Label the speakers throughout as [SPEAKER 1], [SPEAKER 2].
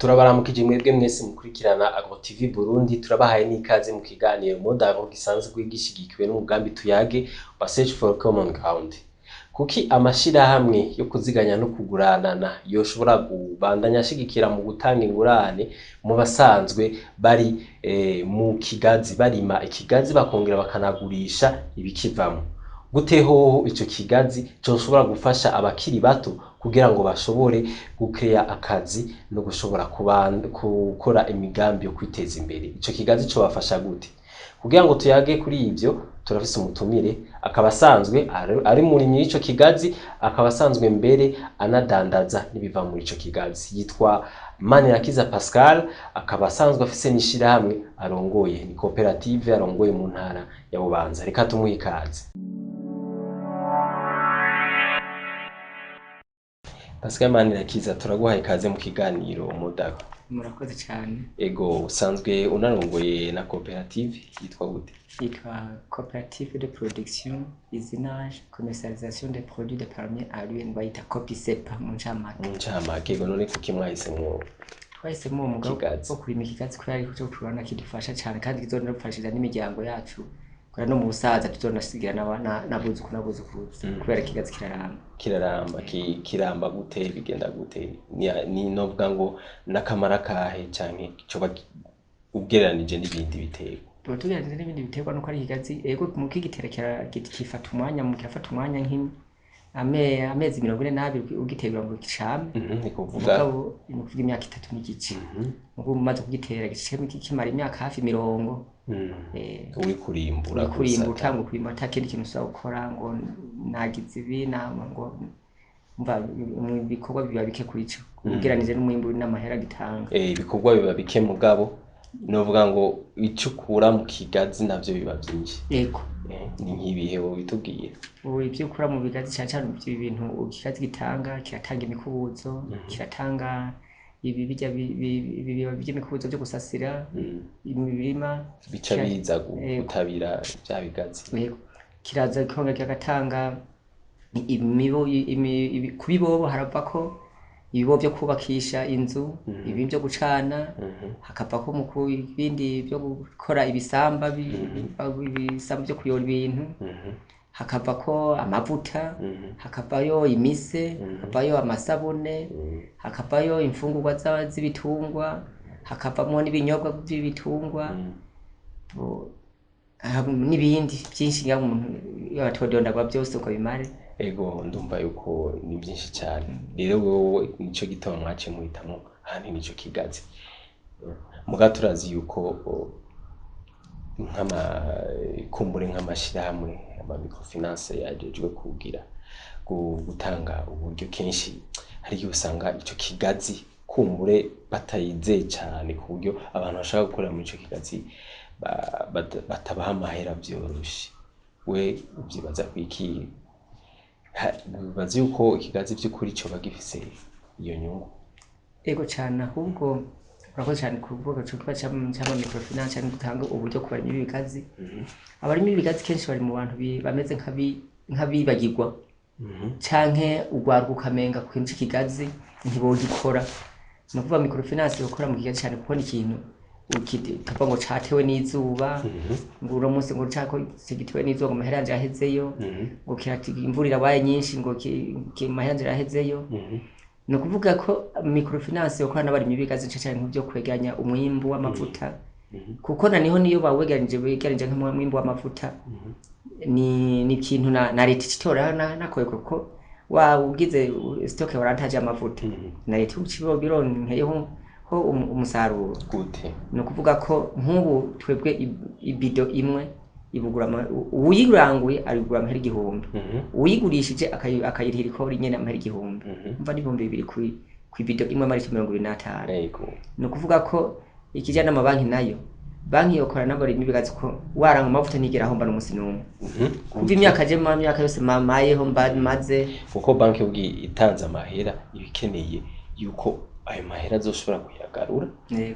[SPEAKER 1] Turabaramukije mwebwe mwese mukurikirana Agro TV Burundi, turabahaye n'ikaze mu kiganiro Modavo gisanzwe gishigikiwe n'umugambi Tuyage wa Search for Common Ground. Kuki amashirahamwe yo kuziganya no kuguranana yoshobora kubandanya ashigikira mu gutanga ingurane mu basanzwe bari mu kigazi, barima ikigazi bakongera bakanagurisha ibikivamo. Gute hoho ico kigazi coshobora gufasha abakiri bato kugira ngo bashobore gukrea akazi no gushobora gukora imigambi yo kwiteza imbere. Ico kigazi co bafasha gute? Kugira ngo tuyage kuri ivyo turafise umutumire, akaba asanzwe ari murimyi w'ico kigazi, akaba asanzwe mbere anadandaza n'ibiva muri ico kigazi. Yitwa Manirakiza Pascal, akaba asanzwe afise n'ishirahamwe arongoye, ni koperative arongoye mu ntara ya Bubanza. Reka tumuhe ikaze. Pascal Manirakiza, turaguhaye ikaze mu kiganiro Modavo.
[SPEAKER 2] Murakoze cyane.
[SPEAKER 1] Ego, usanzwe unarongoye na koperative yitwa gute?
[SPEAKER 2] Yitwa Coopérative de Production, Usinage, Commercialisation des Produits de Palmier à l'huile, bayita COPICEPA mu ncamake.
[SPEAKER 1] Mu ncamake, ego none kuki mwahisemwo?
[SPEAKER 2] Twahisemwo umugabo wo kurima ikigazi kubera ariko cyo turabona kidufasha cyane kandi kizonadufashiriza n'imiryango yacu. Kubera no mu busaza tuzonasigira n'abuzukuruza kubera ikigazi kiraramba.
[SPEAKER 1] Kiramba gute, bigenda gute? Ni novuga ngo nakamara kahe canke coba ugereranije n'ibindi biterwa?
[SPEAKER 2] Tugereranije n'ibindi biterwa nuko ari ikigazi ego mu kigiterekera gifata umwanya amezi 42 ugitegura ngo gicame.
[SPEAKER 1] Ni kuvuga
[SPEAKER 2] imyaka 3 n'igice. Ngo umaze kugitera giceme kimara imyaka hafi 40.
[SPEAKER 1] Uri kurimbura
[SPEAKER 2] utanga kurima atakindi kintu usa gukora ngo nagize ibi nama ngo mva ibikorwa biba bike kuri cyo ugereranije n'umwimbu n'amahera gitanga.
[SPEAKER 1] Ibikorwa biba bike mugabo novuga ngo icukura mu kigazi navyo biba byinshi.
[SPEAKER 2] Yego.
[SPEAKER 1] Ni nk'ibihe wo bitubwiye?
[SPEAKER 2] Ibyo ukura mu bigazi cyane ibintu ukigazi gitanga, kiratanga imikubuzo, kiratanga ibi bijya by'imikubuzo byo gusasira imirima
[SPEAKER 1] bica biza gutabira bya bigazi.
[SPEAKER 2] Yego. Kiraza konga kigatanga imibo kubibobo harava ko ibibo byo kubakisha inzu, ibi byo gucana, hakava ko mu ibindi byo gukora ibisamba byo kuyora ibintu, hakava ko amavuta, hakavayo imise, hakavayo amasabune, hakavayo imfungurwa z'ibitungwa, hakavamo n'ibinyobwa by'ibitungwa n'ibindi byinshi y'umuntu yabatodondagwa byose uko bimare.
[SPEAKER 1] Ego ndumva yuko ni byinshi cyane. Rero wowe nico gitabo mwace muhitamo handi nico kigazi. Muga turazi yuko kumbure nk'amashirahamwe ama microfinance yajejwe kugira gutanga uburyo kenshi hari usanga ico kigazi kumbure batayizeye cyane ku buryo abantu bashaka gukora muri ico kigazi batabaha amahera byoroshe. We ubyibaza kwiki? Bazi yuko ikigazi by'ukuri cyo bagifise iyo nyungu?
[SPEAKER 2] Ego cyane, ahubwo urakoze cyane kuvuga cyo kiba cyama microfinance cyane gutanga uburyo ku barimi b'ibigazi. Abarimi b'ibigazi kenshi bari mu bantu bameze nk'abibagirwa canke ugwaruka ukamenga ku kintu cy'ikigazi ntibogikora. No kuvuga microfinance gukora mu kigazi cyane kuko ni ikintu ukitapa ngo catewe n'izuba, ngo uno munsi ngo cako gitewe n'izuba ngo mahera yahezeyo, ngo kiratiga imvura irabaye nyinshi ngo mahera yahezeyo. No kuvuga ko microfinance yo kwana bari mibigazi cyane nk'byo kweganya umwimbu w'amavuta, kuko niyo baweganije nk'umwimbu w'amavuta ni ikintu na leta itora nakoye kuko wa ugize stock warantaje amavuta na leta ucibo bironkeyeho ho umusaruro
[SPEAKER 1] gute.
[SPEAKER 2] No kuvuga ko nk'ubu twebwe ibido imwe ibugura uyiranguye arigura amahera 1000, uyigurishije akayirihira ko nyene amahera 1000. Umva ni 2000 ku ibido imwe mari 25.
[SPEAKER 1] Yego.
[SPEAKER 2] No kuvuga ko ikijana n'amabanki nayo banki yokora nabari mibigazi ko waranga amavuta nigera aho mba n'umusi numwe. Kuva imyaka yose mamayeho maze
[SPEAKER 1] kuko banki ubwi itanze amahera ibikeneye yuko ayo mahera azoshobora kuyagarura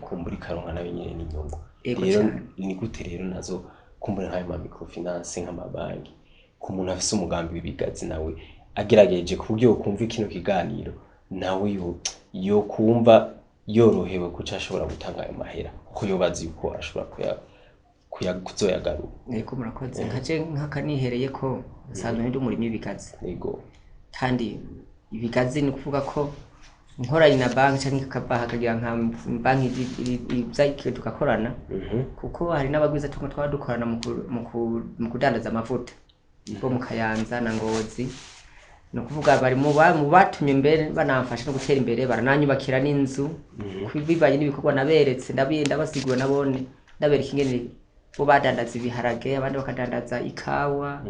[SPEAKER 1] kumbura ikaronka nayo nyene n'inyungu. Rero ni gute rero nazo kumbura nk'ayo ma microfinance nk'amabanki ku muntu afise umugambi w'ibigazi nawe agerageje ku buryo kumva kino kiganiro nawe yo kumva yorohewe kuca ashobora gutanga ayo mahera kuko yobazi yuko ashobora kuzoyagarura.
[SPEAKER 2] Yego murakoze. Nkaje nkakanihereye ko nsanzwe ndi umurimyi w'ibigazi.
[SPEAKER 1] Yego.
[SPEAKER 2] Kandi ibigazi ni kuvuga ko nkoranye na banki cyangwa kabaha kagira nka banki ibyo tugakorana kuko hari n'abagwiza twadukorana mu kudandaza amavuta bo mu Kayanza na Ngozi. No kuvuga bari mu batumye imbere banamfasha no gutera imbere barananyubakira n'inzu kwibibanye n'ibikorwa naberetse ndabasigura nabone ndabereka ingene bo badandaza ibiharage abandi bakadandaza ikawa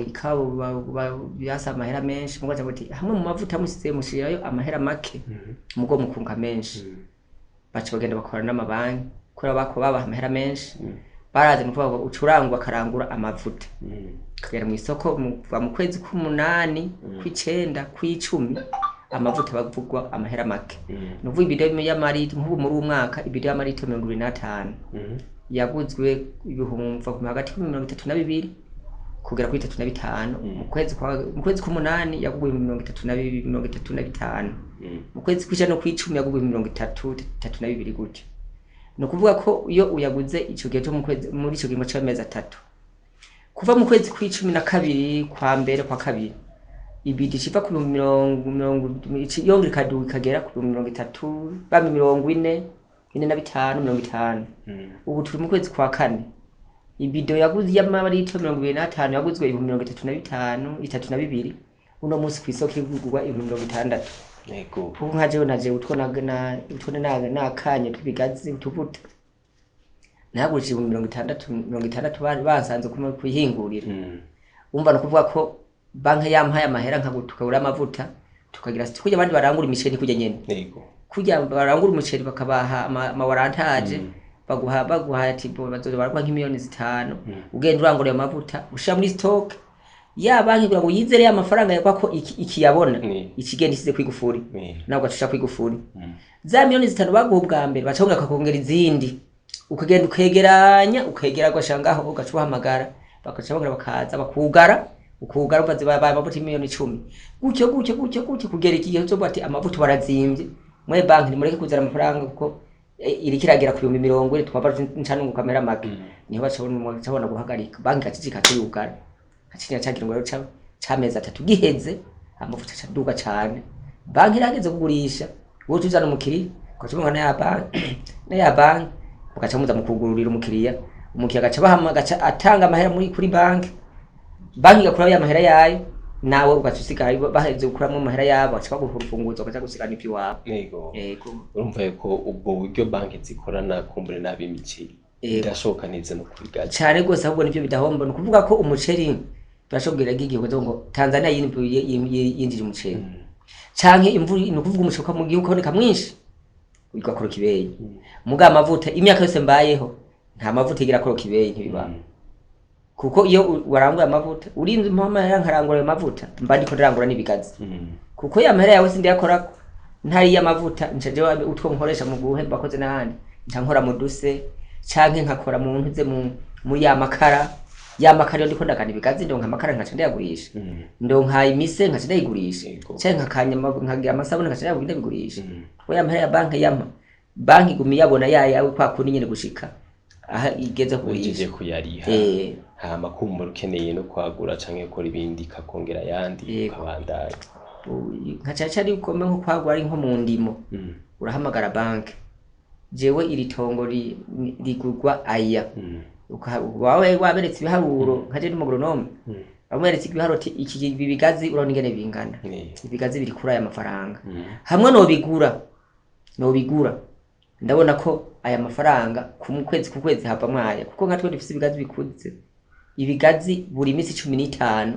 [SPEAKER 2] ikawa byasa amahera menshi mugaca buti hamwe mu mavuta musize mushirayo amahera make mugo mukunga menshi baca bagenda bakorana n'amabanki kora bako baba amahera menshi baraze no kuvuga ucurangwa karangura amavuta kagera mu isoko mu kwezi k'umunani kw'icenda kw'icumi amavuta bavugwa amahera make nuvuga ibido y'amarito nk'ubu muri umwaka ibido y'amarito 25 yaguzwe ibihumva ku hagati ya 32 kugera kuri 35 mu kwezi k'umunani yaguye 35 mu kwezi kw'icenda no kw'icumi yaguye 32 gutyo. No kuvuga ko iyo uyaguze ico gihe cyo mu kwezi muri ico gihe cy'amezi atatu kuva mu kwezi kw'icumi na kabiri kwa mbere kwa kabiri ibidi civa ku 40 yongera kagera ku 30 bami 40 45 ubu turi mu kwezi kwa kane ibido yaguze y'amarito 25 yaguzwe 35 uno munsi kw'isoko igurwa 60.
[SPEAKER 1] Yego.
[SPEAKER 2] Kuko nkaje naje utwona nakanye tubigazi tuvuta nagurije 60 basanze kuyihingurira umva no kuvuga ko banki yampaye amahera nkagutukabura amavuta tukagira kujya abandi barangura imiceri kujya nyene.
[SPEAKER 1] Yego.
[SPEAKER 2] Kujya barangura umuceri bakabaha amawarantaje baguha ati bazoza baragwa nk'imiliyoni 5 ugenda urangura ayo mavuta ushira muri stock ya banki kugira ngo yizere amafaranga yakwa ko ikiyabona ikigenda isize kwigufuri nabwo atusha kwigufuri za miliyoni 5 baguha bwa mbere baconga kakongera izindi ukagenda ukegera gashangaho ugacuhamagara bakacabongera bakaza bakugara ukugara baze babaye amavuta miliyoni 10 gutyo kugera igihe cyo bati amavuta barazimbye mwe banki nimureke kuzara amafaranga kuko iri kiragira ku 100 twaba ncana ngo kamera make niho bacabona guhagarika banki gacicika tuyugara hacinya cyagira ngo cameza 3 giheze amavuta caduga cyane banki irageze kugurisha wo tuzana umukiri kwacumwa na ya banki ukacamuza mu kugururira umukiriya gaca bahama gaca atanga amahera muri kuri banki gakura ya mahera yayo nawe ugatusigaye baheze gukuramo amahera yabo aca baguha urufunguzo ukaja gusigana ipyo wawe.
[SPEAKER 1] Yego. Urumva ko ubwo buryo banki zikorana kumbure n'abimiceri birashoboka neza no kubigaza
[SPEAKER 2] cyane gose ahubwo nivyo bidahomba no kuvuga ko umuceri turashobora gigiye ngo Tanzania yinjije umuceri canke imvura no kuvuga umucoka mu gihugu kaboneka mwinshi ugakoroka ibeyi muga amavuta imyaka yose mbayeho nta mavuta igira koroka ibeyi ntibiba kuko iyo waranguye amavuta urinze impama yarankarangura ayo mavuta mba ndiko ndarangura n'ibigazi kuko ya mahera yawe sindi yakora ntari y'amavuta ncaje utwo nkoresha mu guhe bakoze n'ahandi ntankora mu duse canke nkakora mu ntuze mu ya makara yo ndiko ndagana ibigazi ndonka amakara nkaca ndayagurisha ndonka imise nkaca ndayigurisha canke nkakanya nkagira amasabune nkaca ndabigurisha kuko ya mahera ya banki gumi yabona yawe kwa kundi nyene gushika aha igeze
[SPEAKER 1] kugurisha kuyariha hama kumbura ukeneye no kwagura canke gukora ibindi kakongera yandi ukabandanya
[SPEAKER 2] nkaca ari ukomeye nko kwagura ari nko mu ndimo urahamagara banki jewe iri tongo rigurwa aya wawe waberetse ibiharuro nkaje ndi mugronome bamweretse ibiharuro iki bibigazi urabona ingene bingana ibigazi biri kuri aya mafaranga hamwe no bigura ndabona ko aya mafaranga ku kwezi hava mwaya kuko nka twe dufise ibigazi bikuze ibigazi buri minsi 15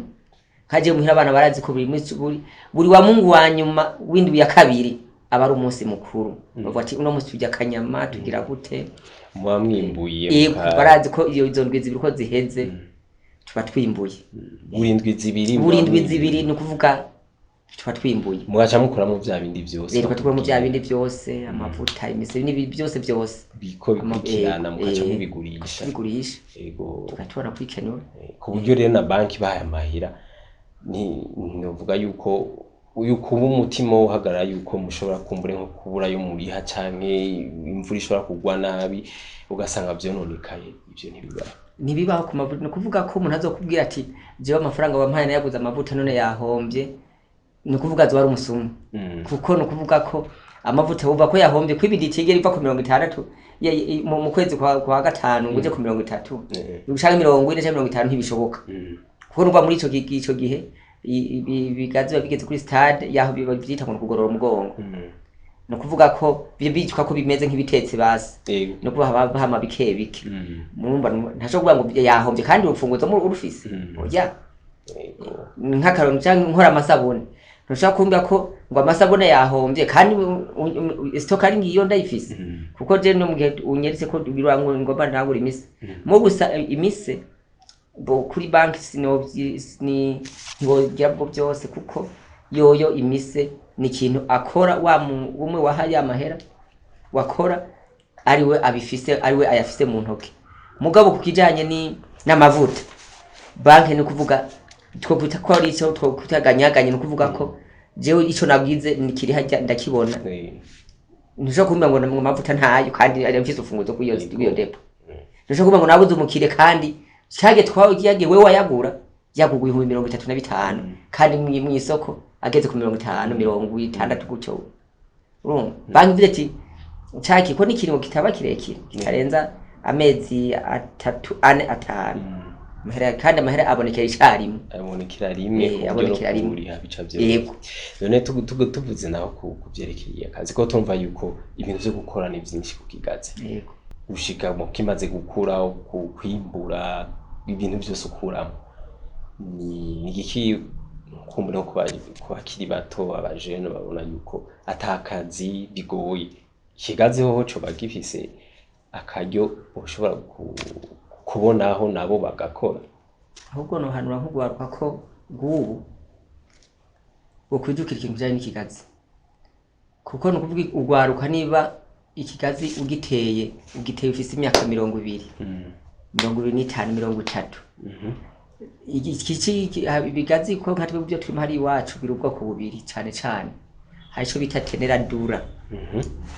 [SPEAKER 2] nkaje muhira abana barazi ko buri minsi buri wa Mungu wa nyuma w'indwi ya kabiri aba ari umunsi mukuru bavuga ati uno munsi tujya kanyama tugira gute
[SPEAKER 1] mwamwimbuye
[SPEAKER 2] barazi ko iyo izo ndwi zibiri ko ziheze tuba twimbuye
[SPEAKER 1] buri ndwi zibiri
[SPEAKER 2] ni kuvuga tuba twimbuye
[SPEAKER 1] mugaca mukora mu bya bindi byose
[SPEAKER 2] rero tukora mu bya bindi byose amavuta imise n'ibi byose
[SPEAKER 1] biko bikurikirana mugaca mubigurisha
[SPEAKER 2] yego tugatwara kwikenura
[SPEAKER 1] ku buryo rero na banki bahaye amahera ni novuga yuko uyu kuba umutima uhagarara yuko mushobora kumbure nko kubura yo muriha canke imvura ishobora kugwa nabi ugasanga vyononekaye ivyo ntibibaho.
[SPEAKER 2] Ntibibaho ku mavuta, no kuvuga ko umuntu azokubwira ati jewe amafaranga wampaye nayaguze amavuta none yahombye, ni kuvuga zo ari umusumu. Kuko no kuvuga ko amavuta uva ko yahombye kwibidi tigera iva ku 60 mu kwezi kwa gatanu nguje ku 30 ushaka 40 cyangwa 50 ntibishoboka. Kuko nuva muri ico gihe ibigazi babigeze kuri stade yaho bibyita ngo kugorora umugongo. No kuvuga ko bibicwa ko bimeze nk'ibitetse basi. No kuba hama bike. Mumba ntasho kuvuga ngo yahombye kandi urufunguzo mu urufise. Oya. Nk'akarongo cyangwa nkora amasabune. Ntushaka kumbya ko ngo amasabune yahombye kandi stock ari ngiyo ndayifise. Kuko je no mugihe unyerise ko birango ngomba ntagura imise. Mu gusa imise bo kuri banki ni ntiwogira bwo byose kuko yoyo imise ni ikintu akora umwe wahaye amahera wakora ariwe abifise ariwe ayafise mu ntoke. Mugabo kukijanye ni n'amavuta banki ni kuvuga twokuta ko ari cyo twokutaganyaganye ni kuvuga ko jewe ico nabwize nikiri hajya ndakibona. Ntusho kumba ngo mu mavuta ntayo kandi ari mfise ufunguzo kuyo depo. Ntusho kumba ngo nabuze umukire kandi cyage twagiye wewe wayagura yaguguye 35 kandi mu isoko ageze ku 50 60 gutyo. Urumva banki mvuze ati cyake ko nikiringo kitaba kirekire kitarenza amezi 3 4 5 mahera kandi amahera abonekera icyarimwe
[SPEAKER 1] abonekera rimwe bica byo.
[SPEAKER 2] Yego
[SPEAKER 1] none tuvuze naho kuvyerekeye akazi ko tumva yuko ibintu byo gukora ni byinshi kukigaze.
[SPEAKER 2] Yego
[SPEAKER 1] ushika mu kimaze gukura kwimbura ibintu byose ukuramo ni igiki kumbura ko bakiri bato abajene babona yuko atakazi bigoye kigaze ho cyo bagifise akaryo ushobora kubonaho nabo bagakora.
[SPEAKER 2] Ahubwo no hanura nkugwaruka ko gubu ukwijukira ikintu cyane n'ikigazi kuko no kuvuga ugwaruka niba ikigazi ugiteye ufise imyaka 20 25 30 ibigazi ko nkatwe byo turi hari iwacu birubwo ku bubiri cyane cyane hari cyo bita tenera dura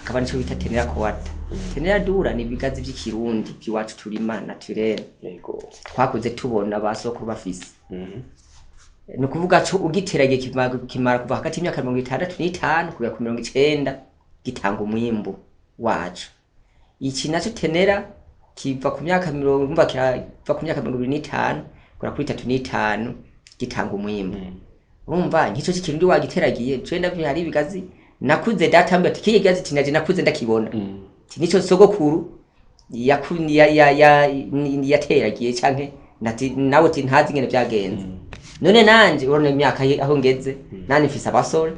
[SPEAKER 2] akaba nico bita tenera kwata. Tenera dura ni ibigazi by'ikirundi by'iwacu turima naturel.
[SPEAKER 1] Yego
[SPEAKER 2] twakuze tubona basoko bafise. No kuvuga cyo ugiteragiye kimara kuva hagati y'imyaka 65 kugera ku 90 gitanga umwimbo wacu. Iki naco tenera kiva ku myaka 25 kugera kuri 35 gitanga umwimbo. Urumva nkico kirundi wagiteragiye twenda hari ibigazi nakuze data mbati kiye gazi tinaje nakuze ndakibona. Nico sogokuru yateragiye canke nati nawe ntazi ngene byagenze. None nanje urone imyaka aho ngeze nani mfise abasore.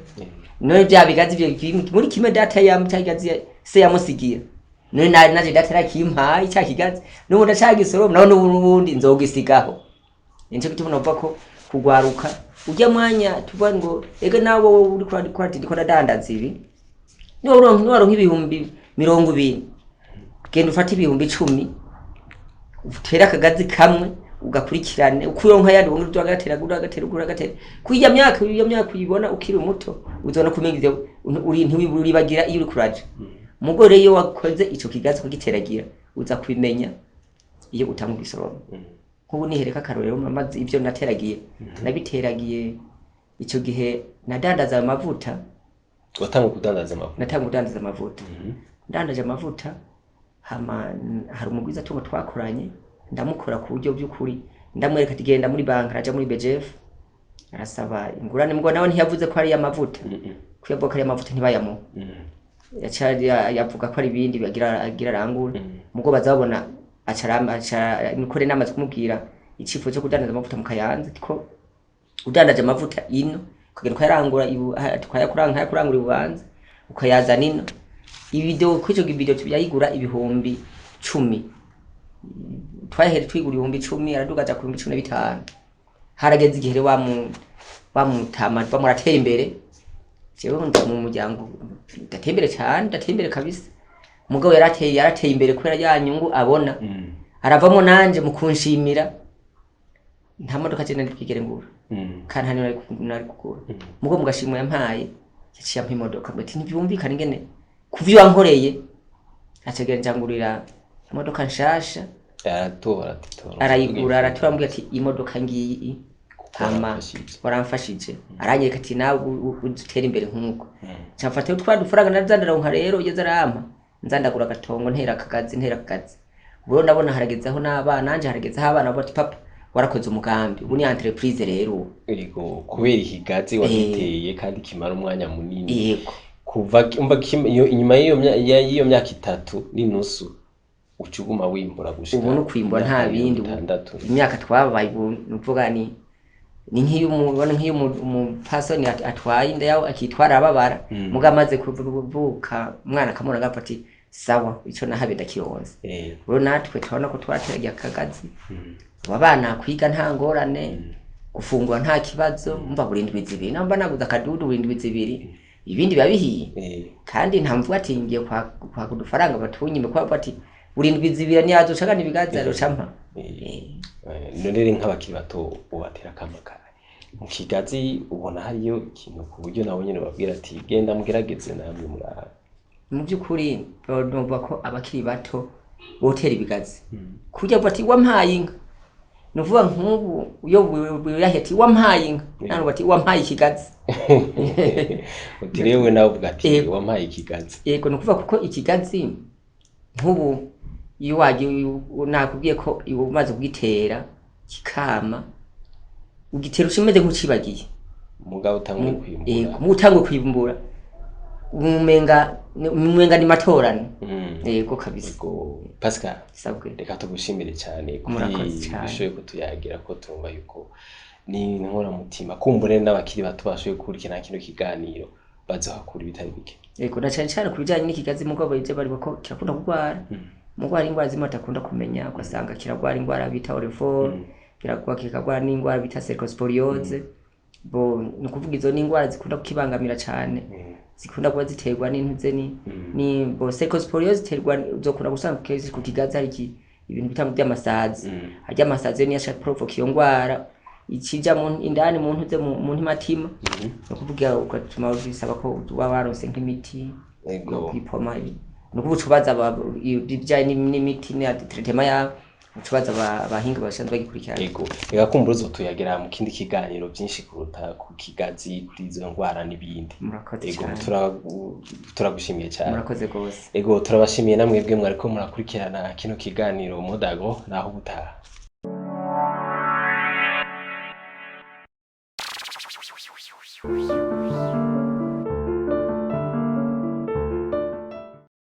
[SPEAKER 2] None bya bigazi muri kimwe data yamutagigazi se yamusigira. None naje data rakimpaye cyakigazi nubu ndacagisoro none ubundi nzogisigaho. Nico bituma nova ko kugwaruka ujya mwanya tuvuga ngo ega nabo uri kwati ndiko ndadandaza ibi ni waronka ibihumbi 20 genda ufata ibihumbi 10 utera akagazi kamwe ugakurikirane ukuronka yandi undi agatera kujya myaka uyibona ukiri muto uzona kumenya uri ntiwiburi bagira iyo uri kuraje. Mugore iyo wakoze ico kigazi kugiteragira uza kwimenya iyo utanga isoroma. Kubu nihereka karorero amazi ibyo nateragiye nabiteragiye ico gihe nadandaza amavuta.
[SPEAKER 1] Watanga kudandaza amavuta?
[SPEAKER 2] Natanga kudandaza amavuta. Ndandaje amavuta hama hari umugwiza tungo twakoranye ndamukora ku buryo by'ukuri ndamwereka tigenda muri banki aja muri BGF arasaba ingurane mugabo nawe ntiyavuze ko ari amavuta kuyaboka ari amavuta ntibayamo. Yacari yavuga ko ari ibindi agira rangura mugabo bazabona nikore namaze kumubwira icifo cyo kudandaza amavuta mu Kayanza ko udandaje amavuta ino kugera ko yarangura twayakurangura ibubanza ukayaza nino ibido kwico gibido tuyayigura ibihumbi 10 twahere twigura ibihumbi 10 aradugaza ku 15 harageze igihe bamutama bamuratera imbere jewe ndo mu muryango ndatembere cyane ndatembere kabisa. Mugabo yarateye imbere kubera ya nyungu abona aravamo nanje mu kunshimira nta modoka je nari kwigere ngura kandi hani nari kugura
[SPEAKER 1] Mm.
[SPEAKER 2] mugo mugashimwe yampaye yaciye ampa imodoka ngo ati ntibyumvikana ingene kuvyo wankoreye acegera njangurira imodoka nshasha
[SPEAKER 1] aratora
[SPEAKER 2] arayigura araturambwira ati imodoka ngiyi hama waramfashije aranyereka ati nawe udutera imbere nk'uko cyafata utwadufaranga narazandaronka rero iyo zarampa nzandagura gatongo ntera akagazi ubwo ndabona haragezeho n'abana nanje haragezeho abana bati papa warakoze umugambi ubu ni entreprise rero
[SPEAKER 1] yego kubera ikigazi wagiteye kandi kimara umwanya munini
[SPEAKER 2] yego
[SPEAKER 1] kuva inyuma y'iyo myaka 3 n'inusu ucuguma wimbura gushika
[SPEAKER 2] ubu no kwimbura nta bindi imyaka twabaye nuvuga ni nk'iyo umupasoni atwaye inda yawe akitwara ababara muga amaze kuvuka umwana akamubona agapfa ati sawa ico nahabe ndakironse rero natwe turabona ko twateragiye akagazi abana kwiga nta ngorane gufungura nta kibazo mva burindwi zibiri namba naguza akadudu burindwi zibiri ibindi biba bihiye kandi nta mvuga ati ngiye kwa kudufaranga batunyime kwa bati burindwi zibiri ni yazo shaka nibigazi arocampa
[SPEAKER 1] none nk'abakiri bato ubatera kamakara mu kigazi ubona hariyo ikintu ku buryo nawe nyine babwira ati genda mugerageze namwe muraha
[SPEAKER 2] mu byukuri numva ko abakiri bato botera ibigazi kujya bati wampaye inka nuvuga nk'ubu iyo yaheti wampaye inka nano bati wampaye ikigazi
[SPEAKER 1] utirewe nawe uvuga ati wampaye ikigazi
[SPEAKER 2] yego nukuvuga kuko ikigazi nk'ubu iyo wagiye nakubwiye ko umaze kugitera kikama ugitera ushimeze nk'ucibagiye
[SPEAKER 1] mugabo utangwe kwimbura
[SPEAKER 2] mutangwe kwimbura umenga ni matorane yego kabisa
[SPEAKER 1] yego Pascal
[SPEAKER 2] sabwe
[SPEAKER 1] reka tugushimire cyane kuri bishoye ko tuyagira ko tumva yuko ni nkora mutima kumbure n'abakiri bato bashoye kurikira kino kiganiro bazohakura bitari bike
[SPEAKER 2] yego na cyane kubijanye n'ikigazi mugabo ije bari bako kirakunda kugwara mugwara ingwara zimwe atakunda kumenya ugasanga kiragwara ingwara bita orifol kikagwara n'ingwara bita cercosporiose bo nukuvuga izo n'ingwara zikunda kukibangamira cyane zikunda kuba ziterwa n'intuze ni bo cercosporiose ziterwa uzokunda gusanga kezi ku kigazi hari ibintu bitamwe by'amasazi harya amasazi ni yasha provoke iyo ngwara ikija mu indani mu ntuze mu ntimatima nukuvuga ukatuma bisaba ko wabaronse nk'imiti no kwipoma nukubucubaza bijanye n'imiti ne traitement ya ucubaza abahinga bashanzwe bagikurikirana
[SPEAKER 1] yego reka kumbura uzotuyagera mu kindi kiganiro byinshi kuruta ku kigazi kuri izo ngwara n'ibindi
[SPEAKER 2] yego
[SPEAKER 1] turagushimiye cyane
[SPEAKER 2] murakoze gose
[SPEAKER 1] yego turabashimiye namwebwe mwariko murakurikirana kino kiganiro Modago naho gutaha
[SPEAKER 3] We'll be right back.